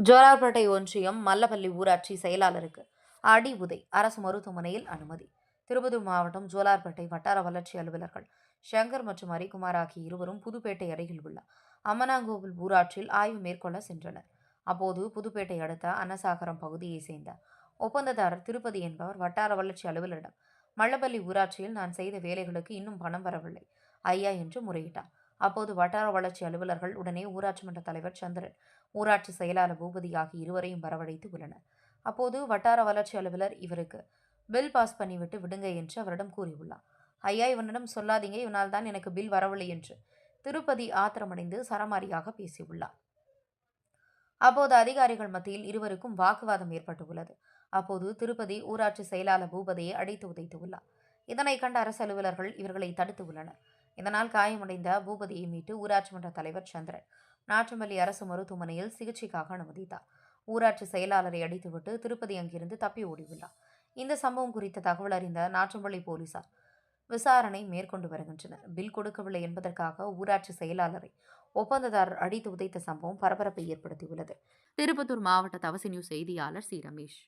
ஜோலார்பேட்டை ஒன்றியம் மல்லபள்ளி ஊராட்சி செயலாளருக்கு அடி உதை அரசு மருத்துவமனையில் அனுமதி. திருப்பத்தூர் மாவட்டம் ஜோலார்பேட்டை வட்டார வளர்ச்சி அலுவலர்கள் சங்கர் மற்றும் ஹரிகுமார் ஆகிய இருவரும் புதுப்பேட்டை அருகில் உள்ள அம்மனாங்கோவில் ஊராட்சியில் ஆய்வு மேற்கொள்ள சென்றனர். அப்போது புதுப்பேட்டை அடுத்த அன்னசாகரம் பகுதியைச் சேர்ந்த ஒப்பந்ததாரர் திருப்பதி என்பவர் வட்டார வளர்ச்சி அலுவலரிடம் மல்லபள்ளி ஊராட்சியில் நான் செய்த வேலைகளுக்கு இன்னும் பணம் வரவில்லை ஐயா என்று முறையிட்டார். அப்போது வட்டார வளர்ச்சி அலுவலர்கள் உடனே ஊராட்சி மன்ற தலைவர் சந்திரன், ஊராட்சி செயலாளர் பூபதி ஆகிய இருவரையும் வரவழைத்து உள்ளனர். அப்போது வட்டார வளர்ச்சி அலுவலர் இவருக்கு பில் பாஸ் பண்ணிவிட்டு விடுங்க என்று அவரிடம் கூறியுள்ளார். ஐயா, இவனிடம் சொல்லாதீங்க, இவனால் தான் எனக்கு பில் வரவில்லை என்று திருப்பதி ஆத்திரமடைந்து சரமாரியாக பேசியுள்ளார். அப்போது அதிகாரிகள் மத்தியில் இருவருக்கும் வாக்குவாதம் ஏற்பட்டுள்ளது. அப்போது திருப்பதி ஊராட்சி செயலாளர் பூபதியை அடித்து உதைத்து உள்ளார். இதனை கண்ட அரசு அலுவலர்கள் இவர்களை தடுத்து உள்ளனர். இதனால் காயமடைந்த பூபதியை மீட்டு ஊராட்சி மன்ற தலைவர் சந்திரன் நாற்றம்பள்ளி அரசு மருத்துவமனையில் சிகிச்சைக்காக அனுமதித்தார். ஊராட்சி செயலாளரை அடித்துவிட்டு திருப்பதி அங்கிருந்து தப்பி ஓடியுள்ளார். இந்த சம்பவம் குறித்த தகவல் அறிந்த நாற்றம்பள்ளி போலீசார் விசாரணை மேற்கொண்டு வருகின்றனர். பில் கொடுக்கவில்லை என்பதற்காக ஊராட்சி செயலாளரை ஒப்பந்ததாரர் அடித்து உதைத்த சம்பவம் பரபரப்பை ஏற்படுத்தியுள்ளது. திருப்பத்தூர் மாவட்ட தவசி நியூஸ் செய்தியாளர் சி ரமேஷ்.